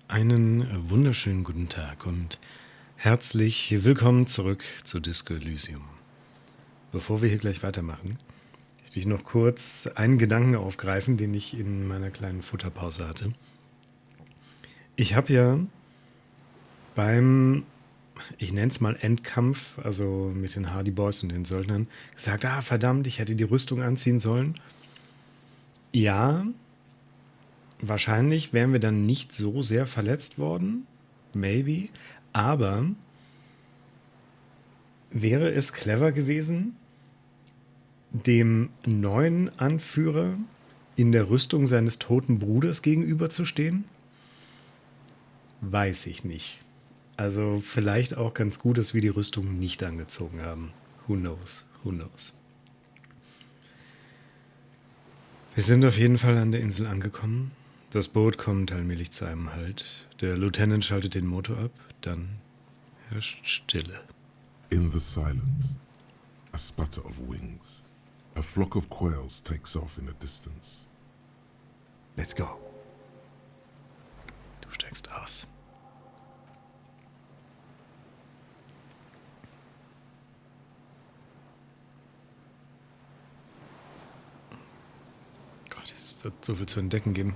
Einen wunderschönen guten Tag und herzlich willkommen zurück zu Disco Elysium. Bevor wir hier gleich weitermachen, möchte ich noch kurz einen Gedanken aufgreifen, den ich in meiner kleinen Futterpause hatte. Ich habe ja beim, ich nenne es mal Endkampf, also mit den Hardy Boys und den Söldnern, gesagt, verdammt, ich hätte die Rüstung anziehen sollen. Ja, wahrscheinlich wären wir dann nicht so sehr verletzt worden, maybe, aber wäre es clever gewesen, dem neuen Anführer in der Rüstung seines toten Bruders gegenüberzustehen? Weiß ich nicht. Also vielleicht auch ganz gut, dass wir die Rüstung nicht angezogen haben. Who knows? Who knows? Wir sind auf jeden Fall an der Insel angekommen. Das Boot kommt allmählich zu einem Halt. Der Lieutenant schaltet den Motor ab. Dann herrscht Stille. In the silence, a sputter of wings. A flock of quails takes off in the distance. Let's go. Du steigst aus. Gott, es wird so viel zu entdecken geben.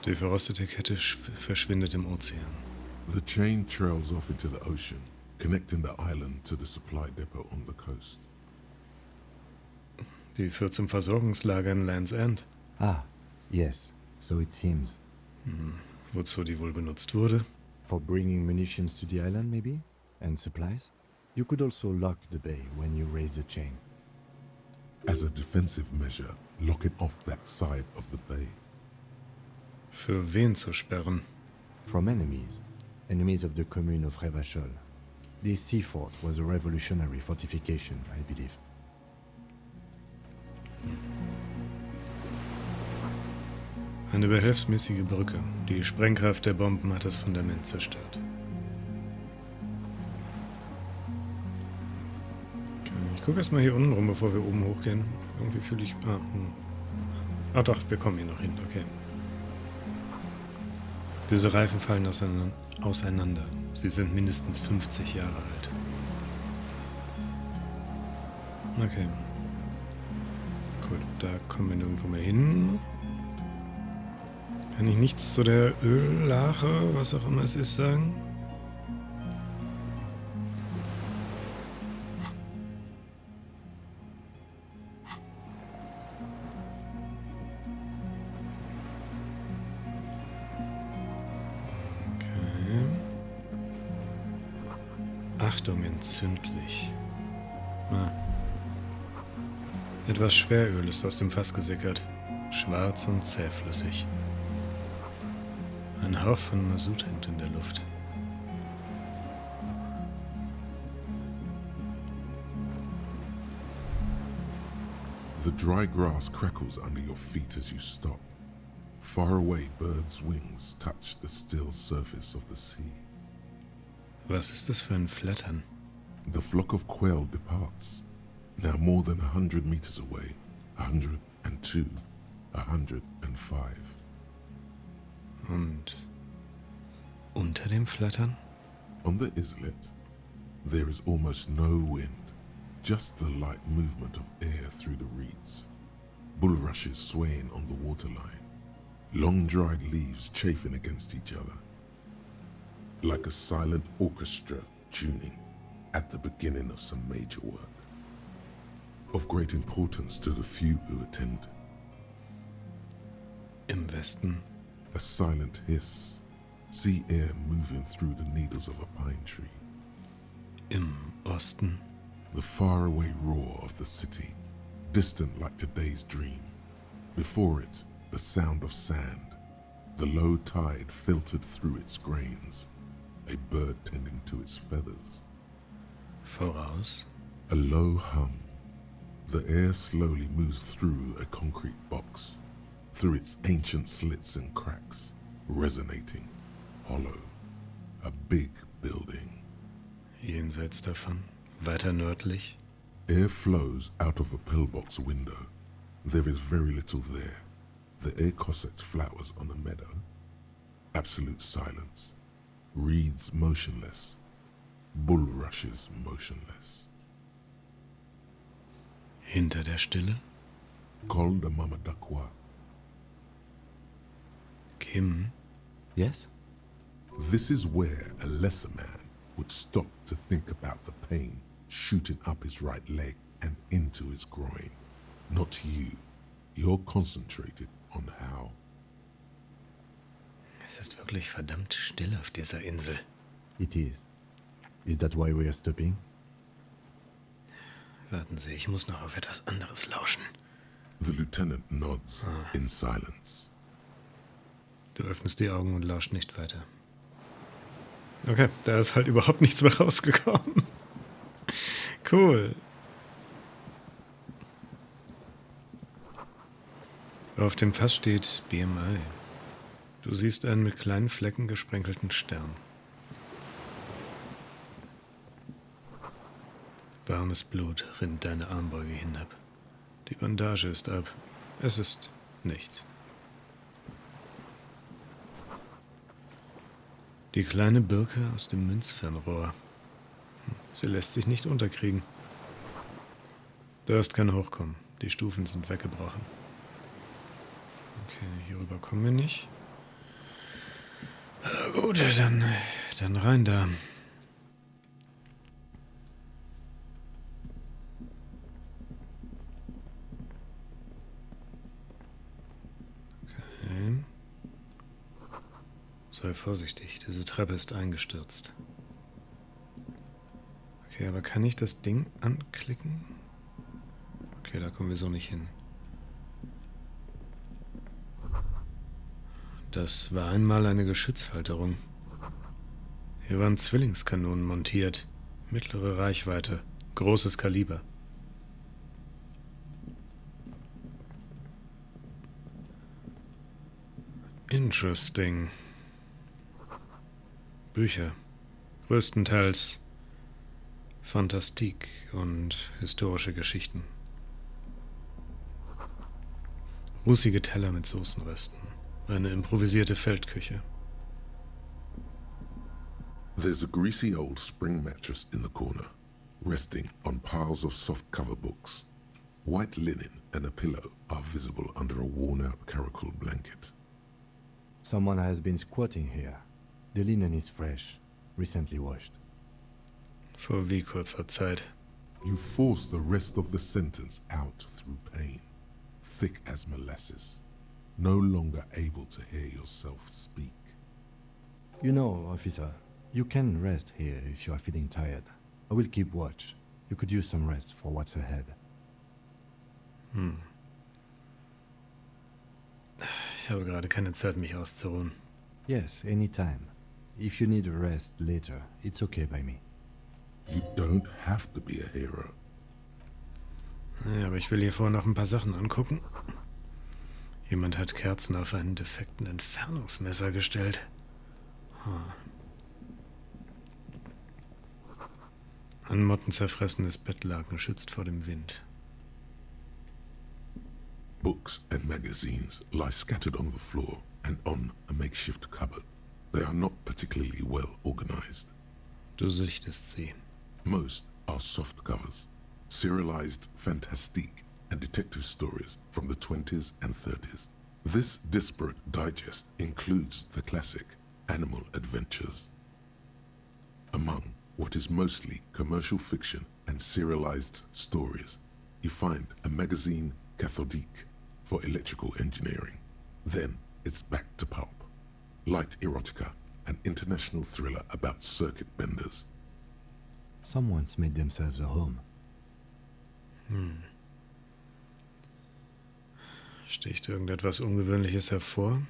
Die verrostete Kette verschwindet im Ozean. The chain trails off into the ocean, connecting the island to the supply depot on the coast. Die führt zum Versorgungslager in Land's End. Ah, yes, so it seems. Wozu die wohl benutzt wurde? For bringing munitions to the island, maybe? And supplies? You could also lock the bay when you raise the chain. As a defensive measure, lock it off that side of the bay. Für wen zu sperren? From enemies. Enemies of the commune of Revachol. This sea fort was a revolutionary fortification, I believe. Eine behelfsmäßige Brücke. Die Sprengkraft der Bomben hat das Fundament zerstört. Okay, ich gucke erstmal hier unten rum, bevor wir oben hochgehen. Irgendwie fühle ich... Ach doch, wir kommen hier noch hin, okay. Diese Reifen fallen auseinander. Sie sind mindestens 50 Jahre alt. Okay. Gut, da kommen wir nirgendwo mehr hin. Kann ich nichts zu der Öllache, was auch immer es ist, sagen? Okay. Achtung, entzündlich. Etwas Schweröl ist aus dem Fass gesickert. Schwarz und zähflüssig. Ein Hauch von Masut hängt in der Luft. The dry grass crackles under your feet as you stop. Far away, birds' wings touch the still surface of the sea. Was ist das für ein Flattern? The flock of quail departs, now more than 100 meters away, 102, 105. Und unter dem Flattern? On the islet, there is almost no wind, just the light movement of air through the reeds. Bulrushes swaying on the waterline, long dried leaves chafing against each other. Like a silent orchestra tuning at the beginning of some major work. Of great importance to the few who attend. Im Westen. A silent hiss, sea air moving through the needles of a pine tree. Im Osten. The faraway roar of the city, distant like today's dream. Before it, the sound of sand, the low tide filtered through its grains, a bird tending to its feathers. Voraus. A low hum. The air slowly moves through a concrete box, through its ancient slits and cracks, resonating, hollow. A big building. Jenseits davon. Weiter nördlich. Air flows out of a pillbox window. There is very little there. The air cossets flowers on a meadow, Absolute silence. Reeds motionless. Bulrushes motionless. Hinter der Stille? Col de Mamadakwa. Kim? Yes? This is where a lesser man would stop to think about the pain shooting up his right leg and into his groin. Not you. You're concentrated on how. Es ist wirklich verdammt still auf dieser Insel. It is. Is that why we are stopping? Warten Sie, ich muss noch auf etwas anderes lauschen. The lieutenant nods in silence. Du öffnest die Augen und lauscht nicht weiter. Okay, da ist halt überhaupt nichts mehr rausgekommen. Cool. Auf dem Fass steht BMI. Du siehst einen mit kleinen Flecken gesprenkelten Stern. Warmes Blut rinnt deine Armbeuge hinab. Die Bandage ist ab. Es ist nichts. Die kleine Birke aus dem Münzfernrohr. Sie lässt sich nicht unterkriegen. Du hast kein Hochkommen. Die Stufen sind weggebrochen. Okay, hierüber kommen wir nicht. Gut, dann rein da. Okay. Sei vorsichtig, diese Treppe ist eingestürzt. Okay, aber kann ich das Ding anklicken? Okay, da kommen wir so nicht hin. Das war einmal eine Geschützhalterung. Hier waren Zwillingskanonen montiert. Mittlere Reichweite, großes Kaliber. Interesting. Bücher. Größtenteils Fantastik und historische Geschichten. Rußige Teller mit Soßenresten. Eine improvisierte Feldküche. There's a greasy old spring mattress in the corner, resting on piles of soft-cover books. White linen and a pillow are visible under a worn-out caracal blanket. Someone has been squatting here. The linen is fresh, recently washed. Vor wie kurzer Zeit. You force the rest of the sentence out through pain, thick as molasses, no longer able to hear yourself speak. You know, officer, you can rest here if you are feeling tired. I will keep watch. You could use some rest for what's ahead. Ich habe gerade keine Zeit, mich auszuruhen. Yes, anytime. If you need a rest later, it's okay by me. You don't have to be a hero. Ja, aber ich will hier vorher noch ein paar Sachen angucken. Jemand hat Kerzen auf einen defekten Entfernungsmesser gestellt. Ein mottenzerfressenes Bettlaken schützt vor dem Wind. Books and magazines lie scattered on the floor and on a makeshift cupboard. They are not particularly well organized. Du sichtest sie. Most are soft covers, serialized fantastique and detective stories from the 20s and 30s. This disparate digest includes the classic Animal Adventures. Among what is mostly commercial fiction and serialized stories, you find a magazine cathodique for electrical engineering. Then it's back to pulp. Light erotica, an international thriller about circuit benders. Someone's made themselves a home. Sticht irgendetwas Ungewöhnliches hervor?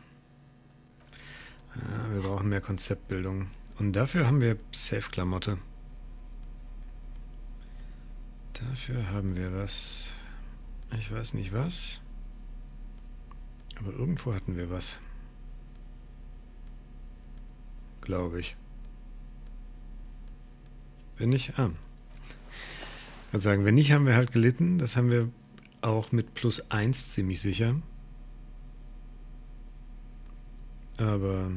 Ja, wir brauchen mehr Konzeptbildung. Und dafür haben wir Safe-Klamotte. Dafür haben wir was. Ich weiß nicht was. Aber irgendwo hatten wir was. Glaube ich. Wenn nicht, ich würde sagen, wenn nicht, haben wir halt gelitten. Das haben wir auch mit +1 ziemlich sicher. Aber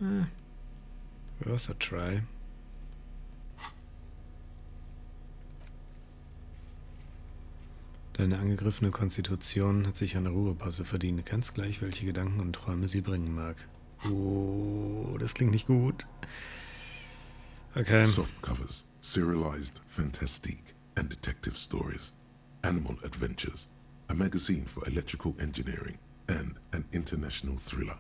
Worth a try. Deine angegriffene Konstitution hat sich eine Ruhepause verdient. Ganz gleich, welche Gedanken und Träume sie bringen mag. Oh, das klingt nicht gut. Okay. Soft covers, serialized fantastique and detective stories, animal adventures, a magazine for electrical engineering, and an international thriller.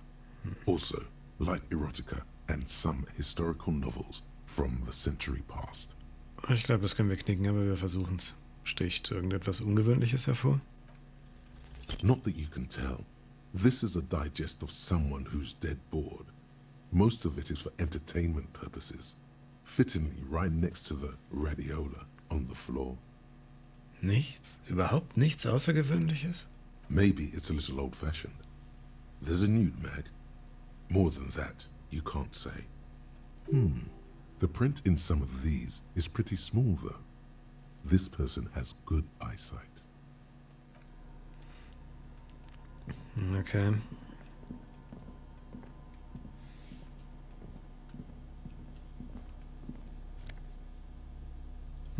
Also, light erotica and some historical novels from the century past. Ich glaube, das können wir knicken, aber wir versuchen's. Sticht irgendetwas Ungewöhnliches hervor? Not that you can tell. This is a digest of someone who's dead bored. Most of it is for entertainment purposes. Fittingly right next to the radiola on the floor. Nichts? Überhaupt nichts Außergewöhnliches? Maybe it's a little old-fashioned. There's a nude mag. More than that, you can't say. The print in some of these is pretty small, though. This person has good eyesight. Okay.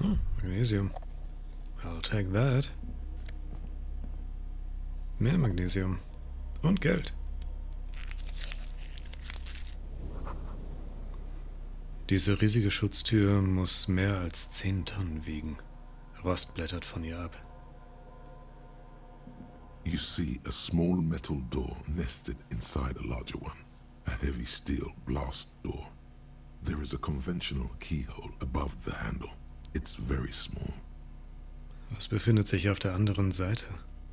Oh, Magnesium. I'll take that. Mehr Magnesium. Und Geld. Diese riesige Schutztür muss mehr als 10 Tonnen wiegen. Rost blättert von ihr ab. You see a small metal door nested inside a larger one. A heavy steel blast door. There is a conventional keyhole above the handle. It's very small. Was befindet sich auf der anderen Seite?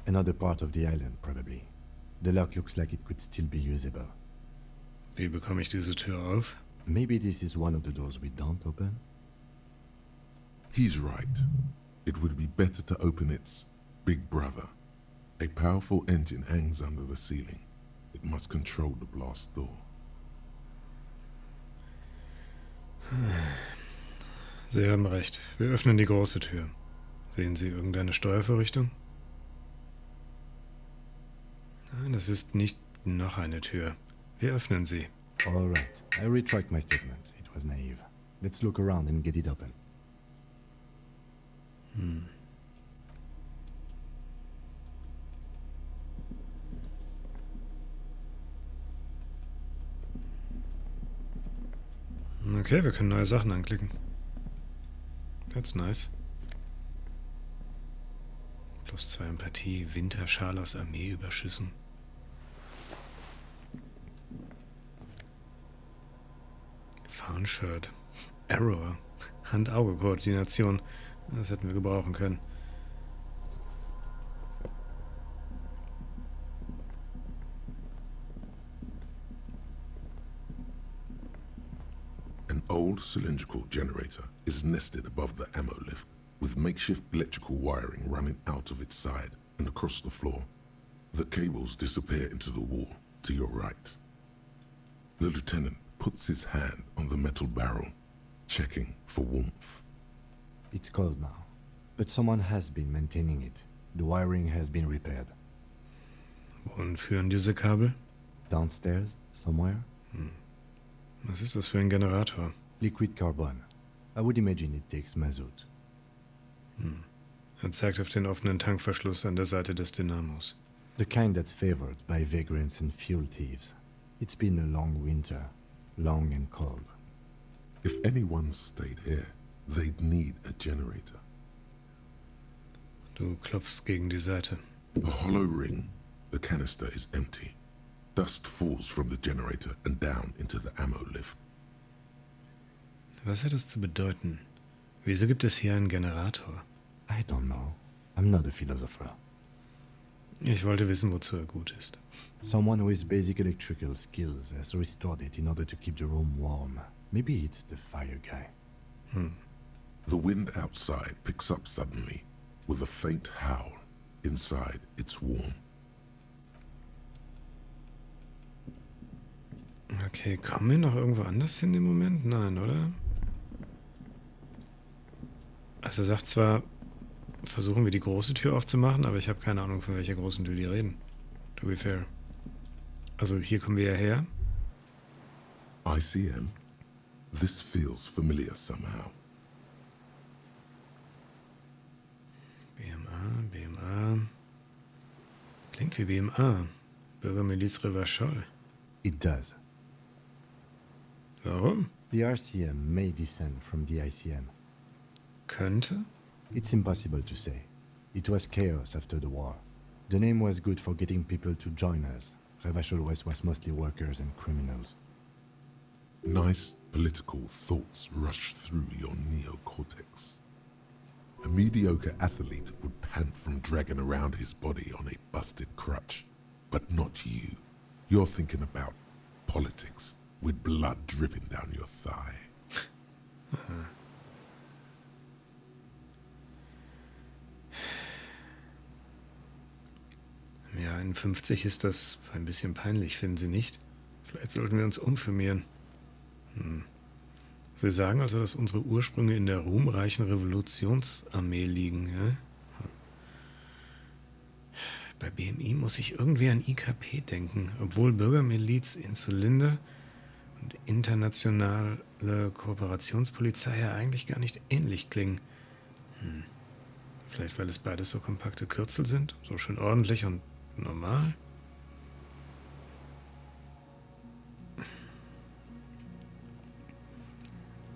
Another part of the island, probably. The lock looks like it could still be usable. Wie bekomme ich diese Tür auf? Maybe this is one of the doors we don't open? He's right. It would be better to open its big brother. A powerful engine hangs under the ceiling. It must control the blast door. Sie haben recht. Wir öffnen die große Tür. Sehen Sie irgendeine Steuervorrichtung? Nein, das ist nicht noch eine Tür. Wir öffnen sie. All right, I retract my statement. It was naive. Let's look around and get it open. Okay, wir können neue Sachen anklicken. That's nice. +2 Empathie, Winterschal aus Armeeüberschüssen. Fahrenshirt. Arrow. Hand-Auge-Koordination. Das hätten wir gebrauchen können. An old cylindrical generator is nested above the ammo lift, with makeshift electrical wiring running out of its side and across the floor. The cables disappear into the wall to your right. The lieutenant puts his hand on the metal barrel, checking for warmth. It's cold now, but someone has been maintaining it. The wiring has been repaired. Wohin führen diese Kabel? Downstairs, somewhere? Was ist das für ein Generator? Liquid carbon. I would imagine it takes mazout. Zeigt auf den offenen Tankverschluss an der Seite des Dynamos. The kind that's favored by vagrants and fuel thieves. It's been a long winter, long and cold. If anyone stayed here, they'd need a generator. Du klopfst gegen die Seite. A hollow ring. The canister is empty. Dust falls from the generator and down into the ammo lift. Was hat das zu bedeuten? Wieso gibt es hier einen Generator? I don't know. I'm not a philosopher. Ich wollte wissen, wozu er gut ist. Someone with basic electrical skills has restored it in order to keep the room warm. Maybe it's the fire guy. The wind outside picks up suddenly. With a faint howl. Inside, it's warm. Okay, kommen wir noch irgendwo anders hin im Moment? Nein, oder? Also er sagt zwar, versuchen wir die große Tür aufzumachen, aber ich habe keine Ahnung, von welcher großen Tür die reden. To be fair. Also hier kommen wir ja her. ICM? This feels familiar somehow. BMA. Klingt wie BMA. Bürgermiliz Revachol. It does. Warum? The RCM may descend from the ICM. Könnte? It's impossible to say. It was chaos after the war. The name was good for getting people to join us. Revachol West was mostly workers and criminals. Nice political thoughts rush through your neocortex. A mediocre athlete would pant from dragging around his body on a busted crutch. But not you. You're thinking about politics with blood dripping down your thigh. Im Jahr 51 ist das ein bisschen peinlich, finden Sie nicht? Vielleicht sollten wir uns umfirmieren. Sie sagen also, dass unsere Ursprünge in der ruhmreichen Revolutionsarmee liegen, ja? Bei BMI muss ich irgendwie an IKP denken, obwohl Bürgermiliz, Insulinde und internationale Kooperationspolizei ja eigentlich gar nicht ähnlich klingen. Vielleicht, weil es beides so kompakte Kürzel sind, so schön ordentlich und normal?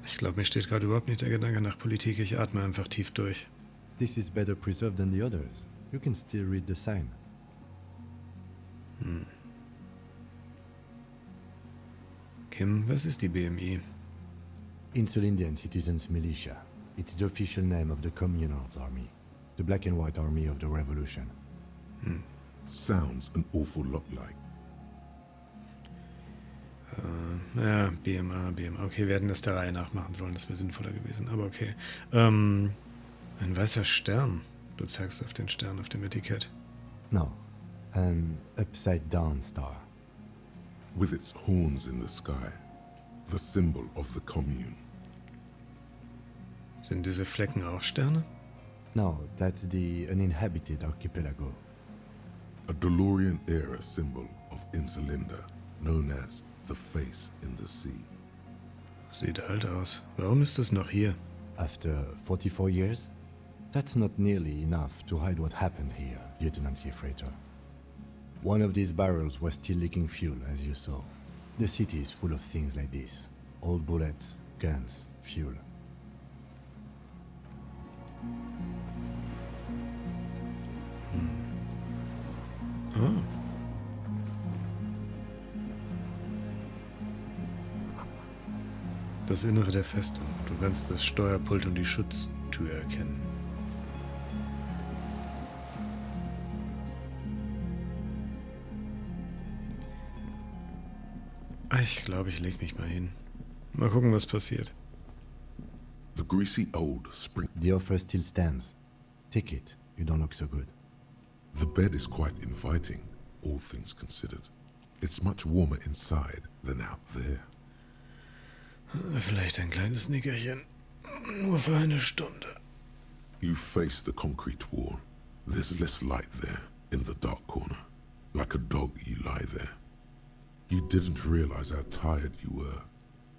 Ich glaube, mir steht gerade überhaupt nicht der Gedanke nach Politik. Ich atme einfach tief durch. This is better preserved than the others. You can still read the sign. Kim, was ist die BMI? Insulindian Citizens Militia. It's the official name of the Communards Army. The black and white army of the revolution. Sounds an awful lot like. Ja, BMA. Okay, wir hätten das der Reihe nach machen sollen, das wäre sinnvoller gewesen, aber okay. Ein weißer Stern. Du zeigst auf den Stern auf dem Etikett. No, an upside-down star. With its horns in the sky. The symbol of the commune. Sind diese Flecken auch Sterne? No, that's the uninhabited archipelago. A DeLorean-era symbol of Insulinda, known as the face in the sea. Sieht alt aus. Warum ist es noch hier? After 44 years? That's not nearly enough to hide what happened here, Lieutenant Gefreiter. One of these barrels was still leaking fuel, as you saw. The city is full of things like this. Old bullets, guns, fuel. Oh. Das Innere der Festung. Du kannst das Steuerpult und die Schutztür erkennen. Ich glaube, ich leg mich mal hin. Mal gucken, was passiert. The greasy old spring. The offer still stands. Take it. You don't look so good. The bed is quite inviting, all things considered. It's much warmer inside than out there. Vielleicht ein kleines Nickerchen. Nur für eine Stunde. You face the concrete wall. There's less light there, in the dark corner. Like a dog, you lie there. You didn't realize how tired you were.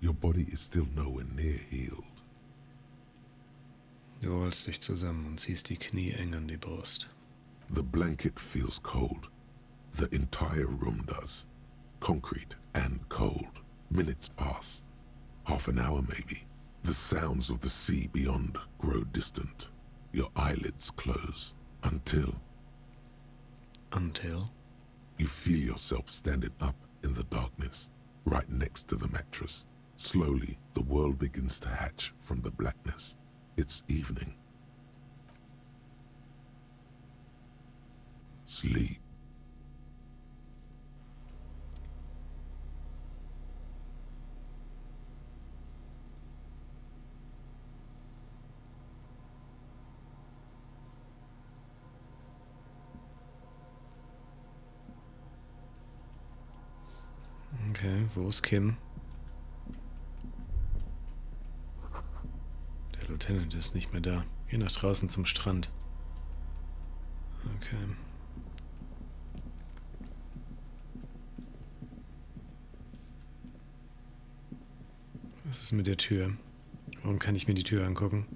Your body is still nowhere near healed. Du rollst dich zusammen und ziehst die Knie eng an die Brust. The blanket feels cold. The entire room does. Concrete and cold. Minutes pass. Half an hour maybe. The sounds of the sea beyond grow distant. Your eyelids close. Until you feel yourself standing up in the darkness, right next to the mattress. Slowly, the world begins to hatch from the blackness. It's evening. Sleep. Okay, wo ist Kim? Der Lieutenant ist nicht mehr da. Geh nach draußen zum Strand. Okay. Was ist mit der Tür? Warum kann ich mir die Tür angucken?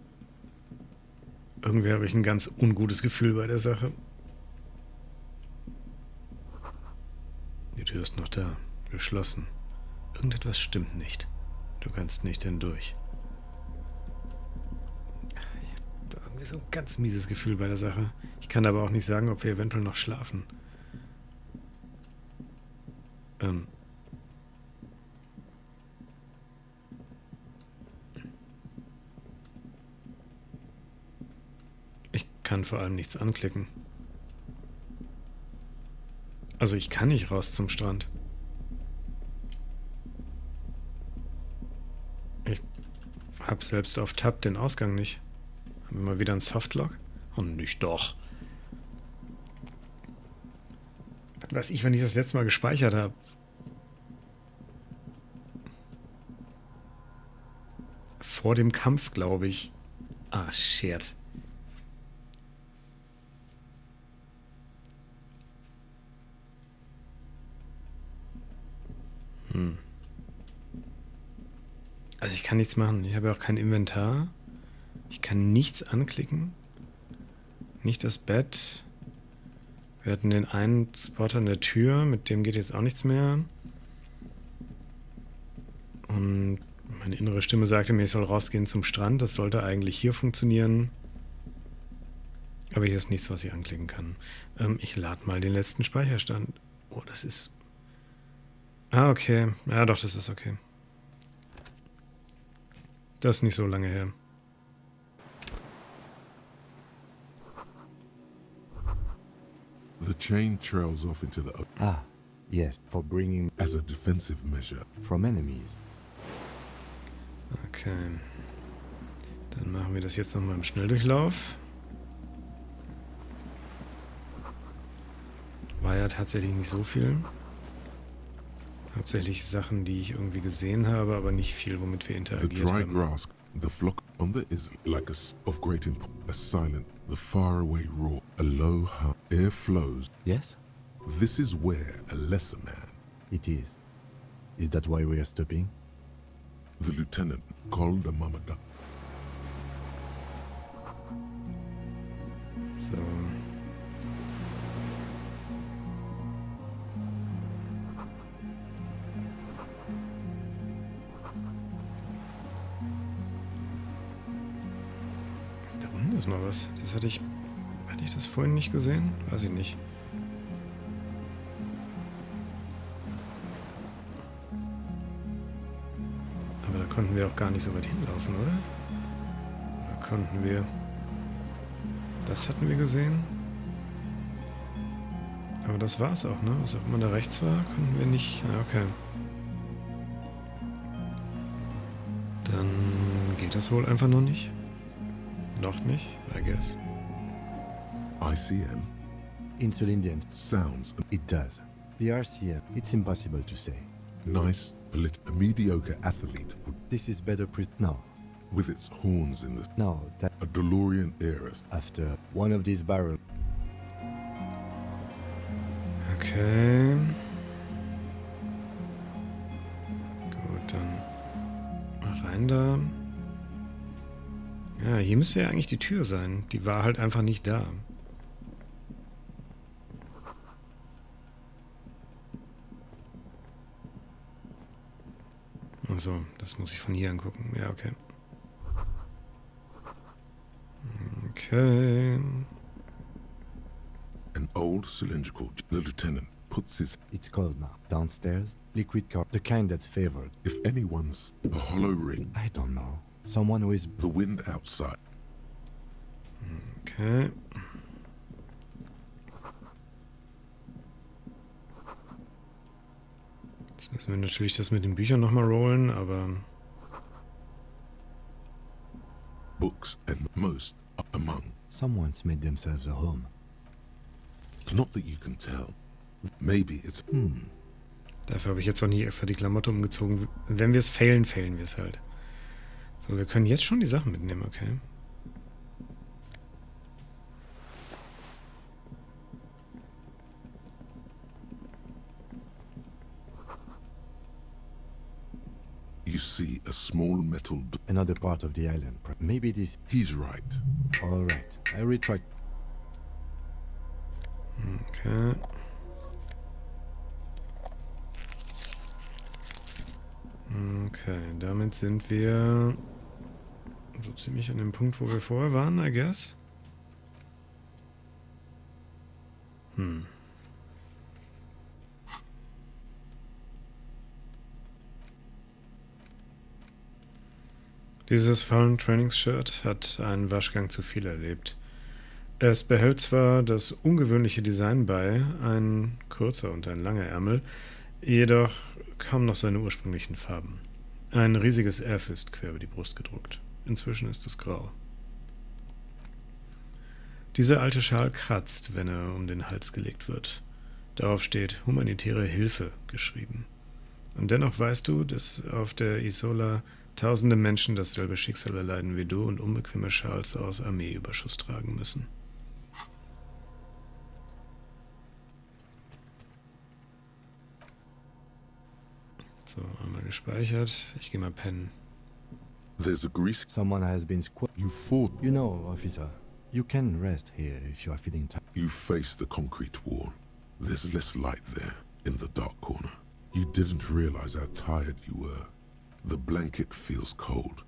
Irgendwie habe ich ein ganz ungutes Gefühl bei der Sache. Die Tür ist noch da. Geschlossen. Irgendetwas stimmt nicht. Du kannst nicht hindurch. Ich habe irgendwie so ein ganz mieses Gefühl bei der Sache. Ich kann aber auch nicht sagen, ob wir eventuell noch schlafen. Ich kann vor allem nichts anklicken. Also ich kann nicht raus zum Strand. Ich habe selbst auf Tab den Ausgang nicht. Haben wir mal wieder einen Softlock? Und nicht doch. Was weiß ich, wenn ich das letzte Mal gespeichert habe. Vor dem Kampf, glaube ich. Ah, shit. Also ich kann nichts machen. Ich habe ja auch kein Inventar. Ich kann nichts anklicken. Nicht das Bett. Wir hatten den einen Spot an der Tür. Mit dem geht jetzt auch nichts mehr. Und meine innere Stimme sagte mir, ich soll rausgehen zum Strand. Das sollte eigentlich hier funktionieren. Aber hier ist nichts, was ich anklicken kann. Ich lade mal den letzten Speicherstand. Oh, das ist... Ah, okay. Ja, doch, das ist okay. Das ist nicht so lange her. The chain trails off into the Ah, yes, for bringing as a defensive measure. from enemies. Okay. Dann machen wir das jetzt nochmal im Schnelldurchlauf. War ja tatsächlich nicht so viel. Hauptsächlich Sachen, die ich irgendwie gesehen habe, aber nicht viel, womit wir The interagiert dry haben. grass, the flock on the is like of great a silent, the faraway roar, a low hum, air flows. Yes, This is where a lesser man, it is. Is that why we are stopping? the lieutenant, called a Mamada. So. Da unten ist noch was. Das hatte ich das vorhin nicht gesehen? Weiß ich nicht. Aber da konnten wir auch gar nicht so weit hinlaufen, oder? Da konnten wir... Das hatten wir gesehen. Aber das war's auch, ne? Was auch immer da rechts war, konnten wir nicht... Ja, okay. Dann geht das wohl einfach noch nicht. Noch nicht, I guess. ICN Insulindian. sounds It does. The RCM, it's impossible to say. nice, a mediocre athlete This is better no. with its horns in the No, that a DeLorean heiress. after one of these barrels. Okay. Gut, dann mal rein da. Ja, hier müsste ja eigentlich die Tür sein. Die war halt einfach nicht da. Achso, das muss ich von hier angucken. Ja, okay. Okay. An old cylindrical. The lieutenant puts his. It's cold now. Downstairs, liquid car, the kind that's favored. If anyone's a hollow ring, I don't know. Someone who is the wind outside. Okay. Jetzt müssen wir natürlich das mit den Büchern nochmal rollen, aber... Books and most among. someone's made themselves a home. Not that you can tell. Maybe it's Dafür habe ich jetzt auch nicht extra die Klamotte umgezogen. Wenn wir es failen, failen wir es halt. So, wir können jetzt schon die Sachen mitnehmen, okay? you see a small metal Another part of the island. Maybe this... He's right. Alright, I retract. Okay. Okay, damit sind wir so ziemlich an dem Punkt, wo wir vorher waren, I guess. Dieses Fallen Trainingsshirt hat einen Waschgang zu viel erlebt. Es behält zwar das ungewöhnliche Design bei, ein kurzer und ein langer Ärmel, jedoch kaum noch seine ursprünglichen Farben. Ein riesiges F ist quer über die Brust gedruckt. Inzwischen ist es grau. Dieser alte Schal kratzt, wenn er um den Hals gelegt wird. Darauf steht humanitäre Hilfe geschrieben. Und dennoch weißt du, dass auf der Isola tausende Menschen dasselbe Schicksal erleiden wie du und unbequeme Schals aus Armeeüberschuss tragen müssen. So, einmal gespeichert. Ich gehe mal pennen. There's a grease. Someone has been You fought. You know, officer, you can rest here if you are feeling tired. You face the concrete wall. There's less light there, in the dark corner. You didn't realize how tired you were. The blanket feels cold.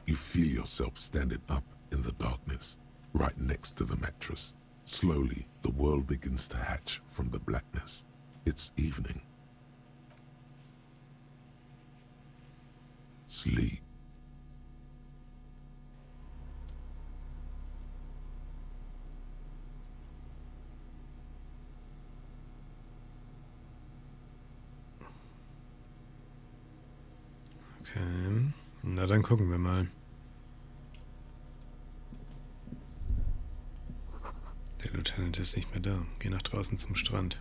You feel yourself standing up in the darkness, right next to the mattress. Slowly, the world begins to hatch from the blackness. It's evening. Sleep. Okay, na dann gucken wir mal. Der Lieutenant ist nicht mehr da. Geh nach draußen zum Strand.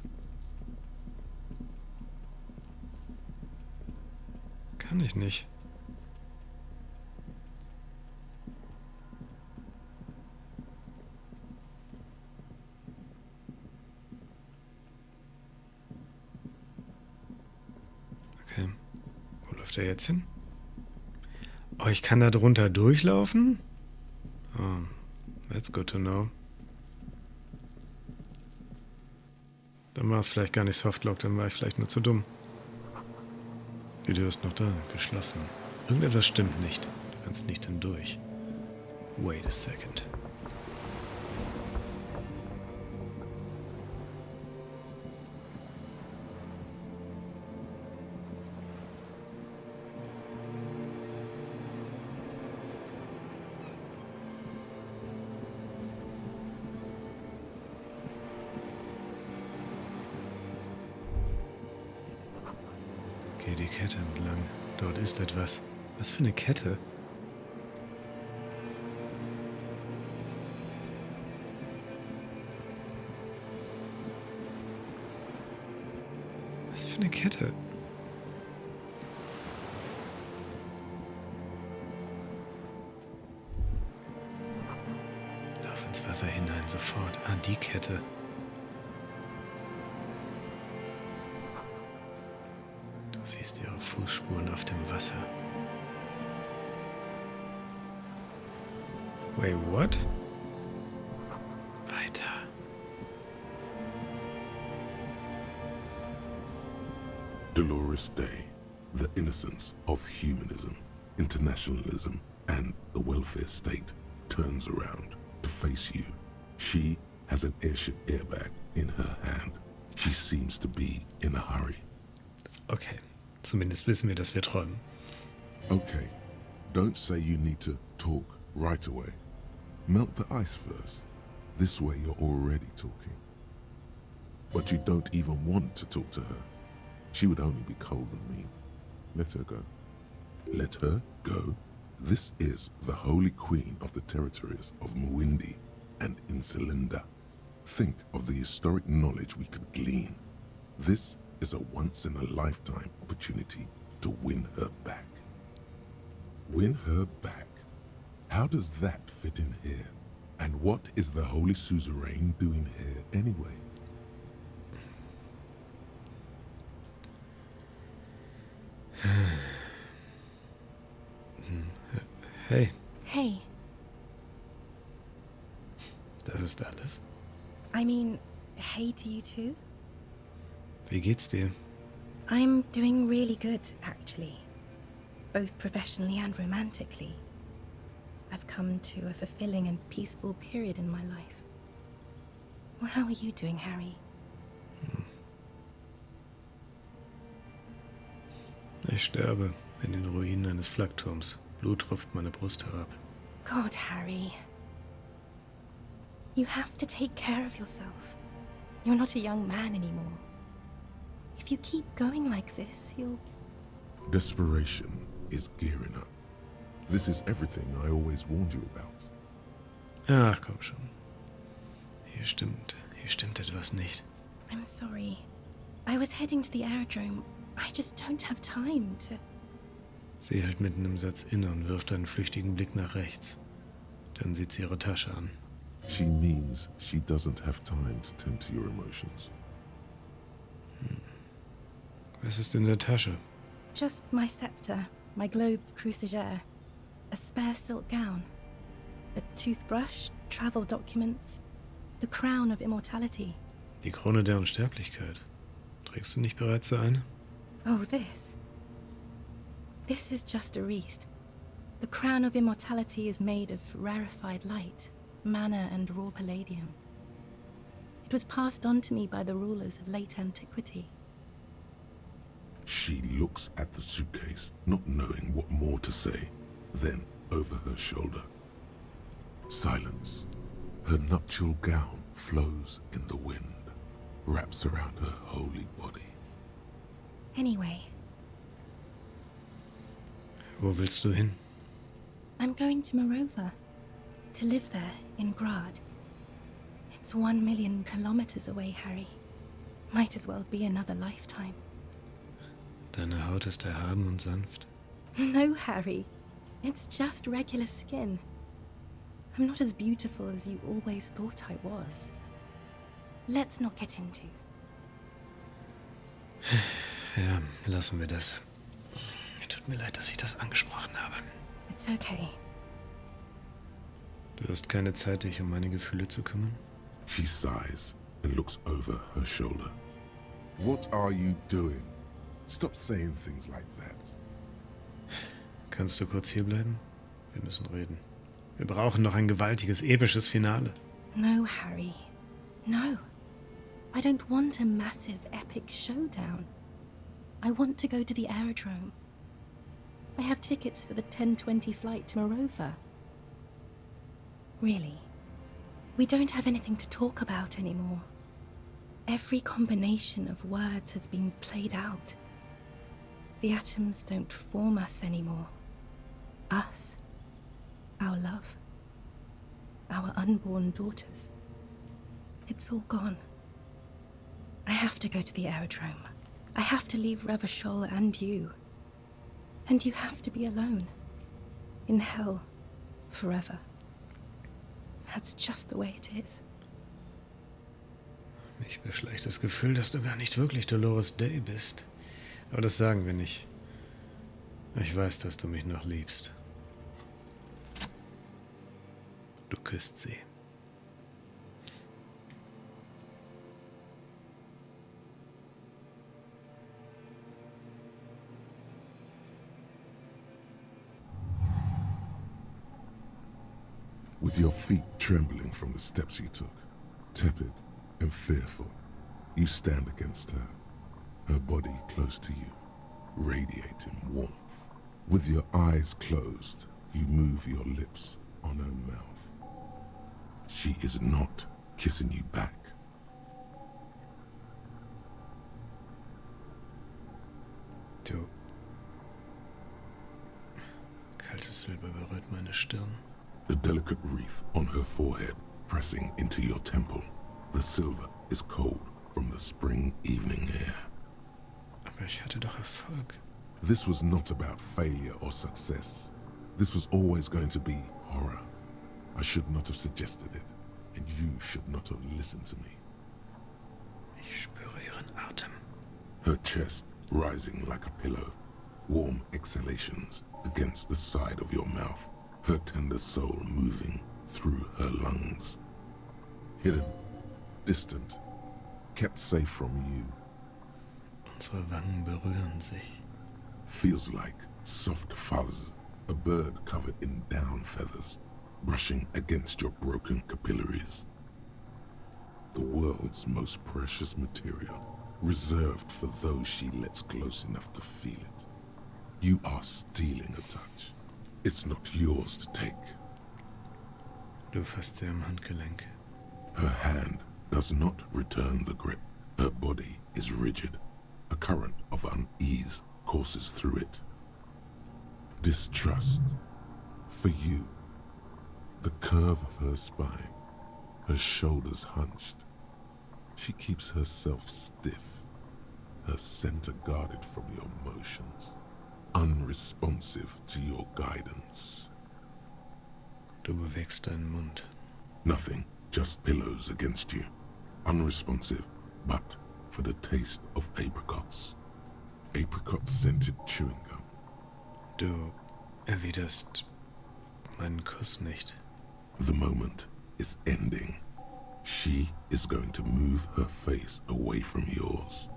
Kann ich nicht. Okay. Wo läuft er jetzt hin? Oh, ich kann da drunter durchlaufen? Oh, that's good to know. Dann war es vielleicht gar nicht Softlock, dann war ich vielleicht nur zu dumm. Die Tür ist noch da, geschlossen. Irgendetwas stimmt nicht. Du kannst nicht hindurch. Wait a second. Geh die Kette entlang. Dort ist etwas. Was für eine Kette? Was für eine Kette? Lauf ins Wasser hinein, sofort. Ah, die Kette. Du siehst ihre Fußspuren auf dem Wasser. Wait, what? Weiter. Dolores Day, the innocence of humanism, internationalism, and the welfare state turns around to face you. She has an airship airbag in her hand. She seems to be in a hurry. Okay, zumindest wissen wir, dass wir träumen. Okay, don't say you need to talk right away. Melt the ice first. This way you're already talking. But you don't even want to talk to her. She would only be cold and mean. Let her go. Let her go? This is the holy queen of the territories of Muindi and Insulinda. Think of the historic knowledge we could glean. This is a once-in-a-lifetime opportunity to win her back. Win her back? How does that fit in here? And what is the Holy Suzerain doing here anyway? Hey, Hey, das ist alles. I mean, hey to you too. Wie geht's dir? I'm doing really good, actually. Both professionally and romantically. I've come to a fulfilling and peaceful period in my life. Well, how are you doing, Harry? Ich sterbe in den Ruinen eines Flakturms. Blut tropft meine Brust herab. God, Harry. You have to take care of yourself. You're not a young man anymore. If you keep going like this, you'll... Desperation is gearing up. This is everything I always warned you about. Ach, komm schon. Hier stimmt etwas nicht. I'm sorry. I was heading to the aerodrome. I just don't have time to... Sie hält mitten im Satz inne und wirft einen flüchtigen Blick nach rechts. Dann sieht sie ihre Tasche an. She means she doesn't have time to tend to your emotions. Was ist in der Tasche? Just my scepter, my globe cruciger, a spare silk gown, a toothbrush, travel documents, the crown of immortality. Die Krone der Unsterblichkeit. Trägst du nicht bereits so eine? Oh, this. This is just a wreath. The crown of immortality is made of rarefied light, mana and raw palladium. It was passed on to me by the rulers of late antiquity. She looks at the suitcase, not knowing what more to say. Then, over her shoulder. Silence. Her nuptial gown flows in the wind, wraps around her holy body. Anyway, Wo willst du hin? I'm going to Morova, to live there in Grad. It's 1 million kilometers away, Harry. Might as well be another lifetime. Deine Haut ist erhaben und sanft. No, Harry. It's just regular skin. I'm not as beautiful as you always thought I was. Let's not get into. Ja, lassen wir das. Tut mir leid, dass ich das angesprochen habe. It's okay. Du hast keine Zeit, dich um meine Gefühle zu kümmern? She sighs and looks over her shoulder. What are you doing? Stop saying things like that. Kannst du kurz hier bleiben? Wir müssen reden. Wir brauchen noch ein gewaltiges, episches Finale. No, Harry. No. I don't want a massive, epic showdown. I want to go to the aerodrome. I have tickets for the 10:20 flight to Morova. Really, we don't have anything to talk about anymore. Every combination of words has been played out. The atoms don't form us anymore. Us, our love, our unborn daughters. It's all gone. I have to go to the aerodrome. I have to leave Ravachol and you. And you have to be alone. In hell. Forever. That's just the way it is. Mich beschleicht das Gefühl, dass du gar nicht wirklich Dolores Day bist. Aber das sagen wir nicht. Ich weiß, dass du mich noch liebst. Du küsst sie. With your feet trembling from the steps you took, tepid and fearful, you stand against her, her body close to you, radiating warmth. With your eyes closed, you move your lips on her mouth. She is not kissing you back. Du. Kaltes Silber berührt meine Stirn. The delicate wreath on her forehead pressing into your temple. The silver is cold from the spring evening air. Aber ich hatte doch Erfolg. This was not about failure or success. This was always going to be horror. I should not have suggested it, and you should not have listened to me. Ich spüre ihren Atem. Her chest rising like a pillow, warm exhalations against the side of your mouth. her tender soul moving through her lungs. Hidden, distant, kept safe from you. Unsere Wangen berühren sich. Feels like soft fuzz, a bird covered in down feathers, brushing against your broken capillaries. The world's most precious material, reserved for those she lets close enough to feel it. You are stealing a touch. It's not yours to take. Du fasst sie am Handgelenk. Her hand does not return the grip. Her body is rigid. A current of unease courses through it. Distrust. For you. The curve of her spine. Her shoulders hunched. She keeps herself stiff. Her center guarded from your motions. Unresponsive to your guidance. Du bewegst deinen Mund. Nothing, just pillows against you. Unresponsive, but for the taste of apricots. Apricot-scented chewing gum. Du erwiderst meinen Kuss nicht. The moment is ending. She is going to move her face away from yours.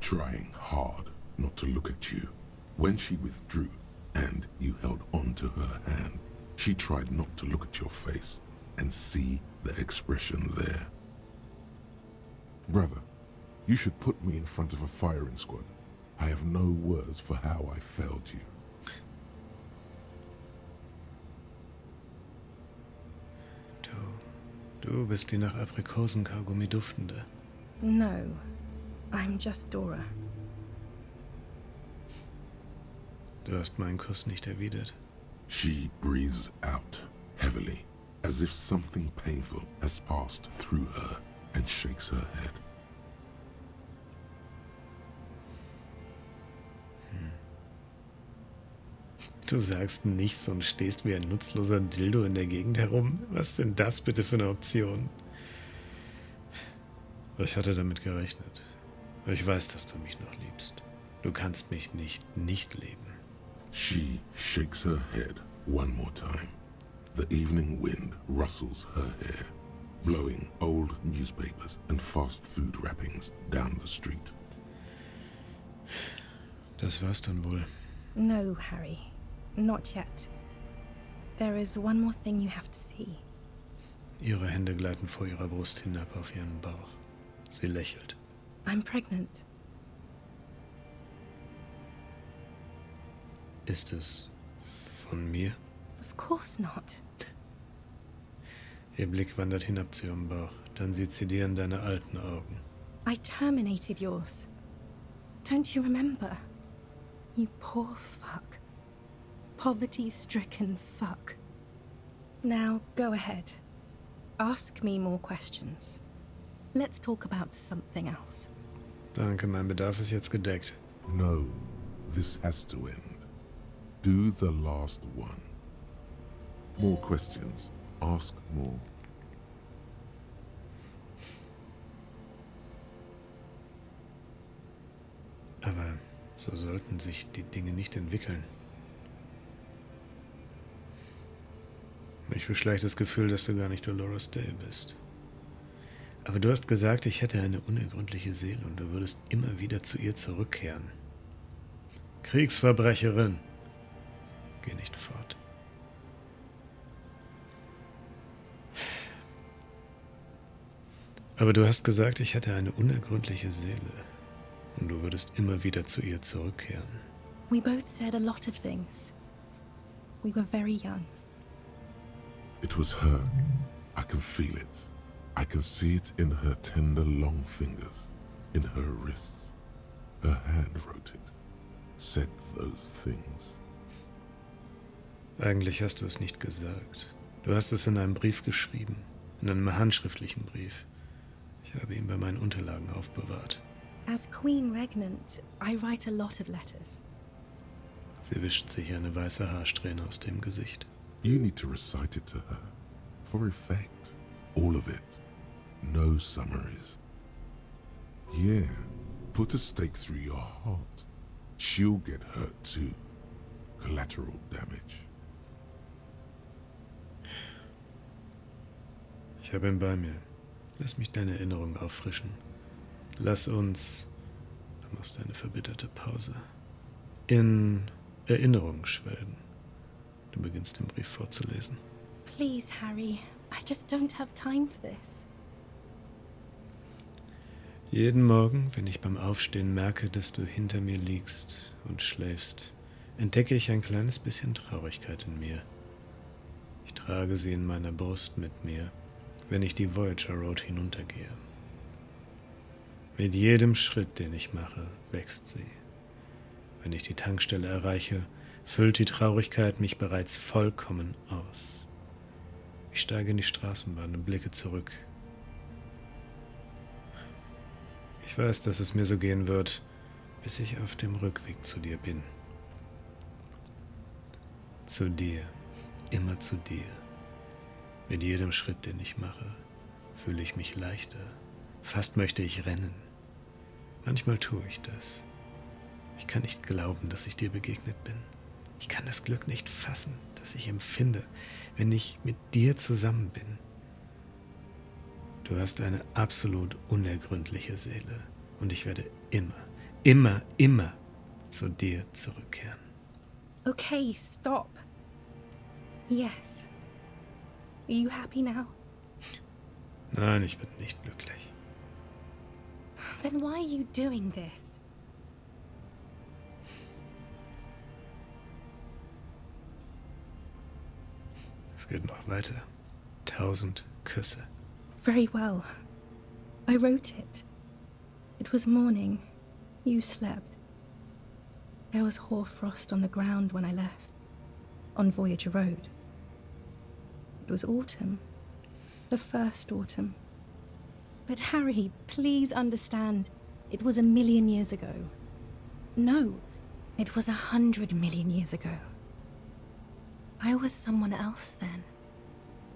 Trying hard not to look at you. When she withdrew and you held on to her hand, she tried not to look at your face and see the expression there. Brother, you should put me in front of a firing squad. I have no words for how I failed you. Du bist die nach Aprikosenkaugummi duftende. No, I'm just Dora. Du hast meinen Kuss nicht erwidert. She breathes out heavily, as if something painful has passed through her, and shakes her head. Du sagst nichts und stehst wie ein nutzloser Dildo in der Gegend herum? Was ist denn das bitte für eine Option? Ich hatte damit gerechnet. Ich weiß, dass du mich noch liebst. Du kannst mich nicht leben. She shakes her head one more time. The evening wind rustles her hair, blowing old newspapers and fast food wrappings down the street. Das war's dann wohl. No, Harry. Not yet. There is one more thing you have to see. Ihre Hände gleiten vor ihrer Brust hinab auf ihren Bauch. Sie lächelt. I'm pregnant. Ist es von mir? Of course not. Ihr Blick wandert hinab zu ihrem Bauch. Dann sieht sie dir in deine alten Augen. I terminated yours. Don't you remember? You poor fuck. Poverty-stricken fuck. Now, go ahead. Ask me more questions. Let's talk about something else. Danke, mein Bedarf ist jetzt gedeckt. No, this has to end. Do the last one. More questions. Ask more. Aber so sollten sich die Dinge nicht entwickeln. Ich beschleicht das Gefühl, dass du gar nicht Dolores Dale bist. Aber du hast gesagt, ich hätte eine unergründliche Seele und du würdest immer wieder zu ihr zurückkehren. Kriegsverbrecherin! Geh nicht fort. Aber du hast gesagt, ich hätte eine unergründliche Seele und du würdest immer wieder zu ihr zurückkehren. We both said a lot of things. We were very young. It was her. I can feel it. I can see it in her tender, long fingers, in her wrists. Her hand wrote it, said those things. Eigentlich hast du es nicht gesagt. Du hast es in einem Brief geschrieben, in einem handschriftlichen Brief. Ich habe ihn bei meinen Unterlagen aufbewahrt. As Queen Regnant, I write a lot of letters. Sie wischt sich eine weiße Haarsträhne aus dem Gesicht. You need to recite it to her. For effect. All of it. No summaries. Yeah, put a stake through your heart. She'll get hurt too. Collateral damage. Ich habe ihn bei mir. Lass mich deine Erinnerung auffrischen. Lass uns, du machst eine verbitterte Pause, in Erinnerung schwelgen. Du beginnst den Brief vorzulesen. Please, Harry. I just don't have time for this. Jeden Morgen, wenn ich beim Aufstehen merke, dass du hinter mir liegst und schläfst, entdecke ich ein kleines bisschen Traurigkeit in mir. Ich trage sie in meiner Brust mit mir, wenn ich die Voyager Road hinuntergehe. Mit jedem Schritt, den ich mache, wächst sie. Wenn ich die Tankstelle erreiche, füllt die Traurigkeit mich bereits vollkommen aus. Ich steige in die Straßenbahn und blicke zurück. Ich weiß, dass es mir so gehen wird, bis ich auf dem Rückweg zu dir bin. Zu dir, immer zu dir. Mit jedem Schritt, den ich mache, fühle ich mich leichter. Fast möchte ich rennen. Manchmal tue ich das. Ich kann nicht glauben, dass ich dir begegnet bin. Ich kann das Glück nicht fassen, das ich empfinde, wenn ich mit dir zusammen bin. Du hast eine absolut unergründliche Seele und ich werde immer zu dir zurückkehren. Okay, stop. Yes. Are you happy now? Nein, ich bin nicht glücklich. Then why are you doing this? Es geht noch weiter. 1000 Küsse. Very well. I wrote it. It was morning. You slept. There was hoarfrost on the ground when I left. On Voyager Road. It was autumn. The first autumn. But Harry, please understand. It was 1,000,000 years ago. No, it was 100 million years ago. I was someone else then.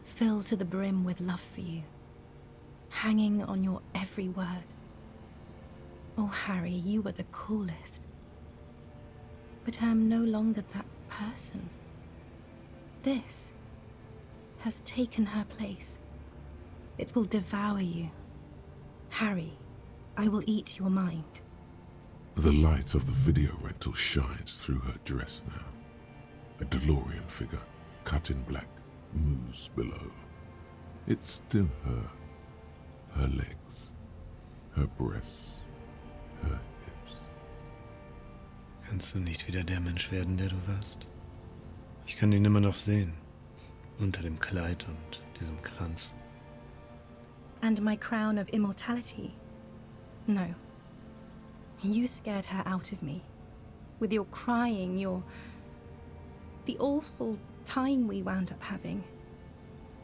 Filled to the brim with love for you. Hanging on your every word. Oh, Harry, you were the coolest. But I am no longer that person. This has taken her place. It will devour you. Harry, I will eat your mind. The light of the video rental shines through her dress now. A DeLorean figure, cut in black, moves below. It's still her. Her legs, her breasts, her hips. Kannst du nicht wieder der Mensch werden, der du warst? Ich kann ihn immer noch sehen. Unter dem Kleid und diesem Kranz. And my crown of immortality? No. You scared her out of me. With your crying, the awful time we wound up having.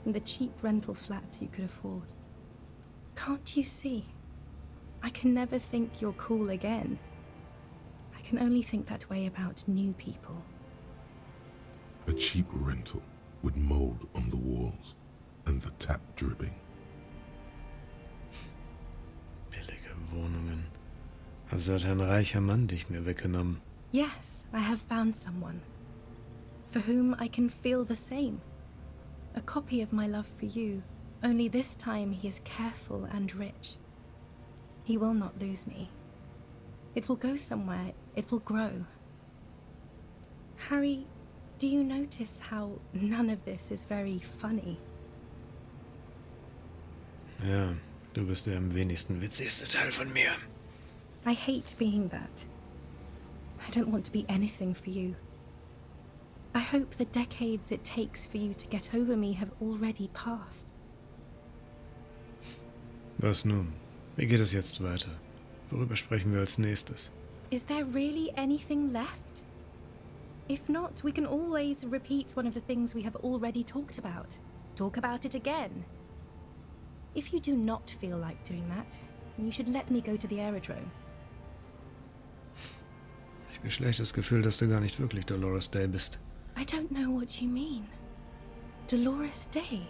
And the cheap rental flats you could afford. Can't you see? I can never think you're cool again. I can only think that way about new people. A cheap rental with mold on the walls and the tap dripping. Billige Wohnungen. Also hat ein reicher Mann dich mir weggenommen. Yes, I have found someone. For whom I can feel the same. A copy of my love for you. Only this time he is careful and rich. He will not lose me. It will go somewhere. It will grow. Harry, do you notice how none of this is very funny? Ja, du bist der am wenigsten witzigste Teil von mir. I hate being that. I don't want to be anything for you. I hope the decades it takes for you to get over me have already passed. Was nun? Wie geht es jetzt weiter? Worüber sprechen wir als nächstes? Is there really anything left? If not, we can always repeat one of the things we have already talked about. Talk about it again. If you do not feel like doing that, you should let me go to the aerodrome. Ich habe ein schlechtes Gefühl, dass du gar nicht wirklich Dolores Day bist. I don't know what you mean. Dolores Day?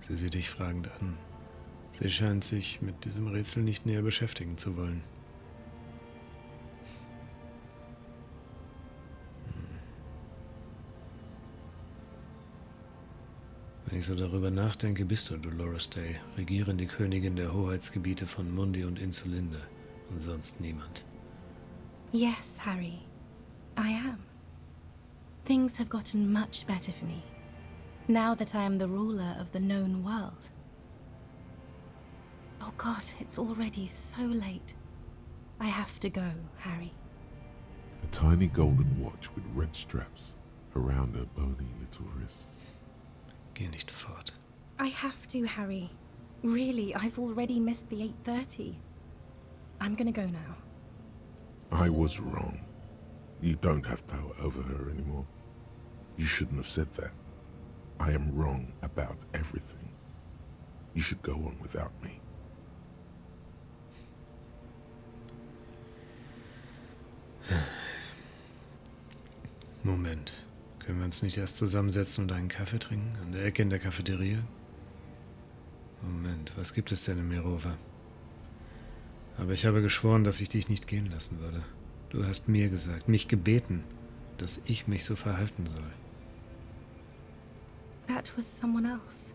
Sie sieht dich fragend an. Sie scheint sich mit diesem Rätsel nicht näher beschäftigen zu wollen. Wenn ich so darüber nachdenke, bist du Dolores Day, regierende Königin der Hoheitsgebiete von Mundi und Insulinde und sonst niemand. Yes, Harry, I am. Things have gotten much better for me, now that I am the ruler of the known world. Oh God, it's already so late. I have to go, Harry. A tiny golden watch with red straps around her bony little wrists. Geh nicht fort. I have to, Harry. Really, I've already missed the 8:30. I'm gonna go now. I was wrong. You don't have power over her anymore. You shouldn't have said that. I am wrong about everything. You should go on without me. Moment. Können wir uns nicht erst zusammensetzen und einen Kaffee trinken? An der Ecke in der Cafeteria? Moment, was gibt es denn in Mirova? Aber ich habe geschworen, dass ich dich nicht gehen lassen würde. Du hast mir gesagt, mich gebeten, dass ich mich so verhalten soll. That was someone else.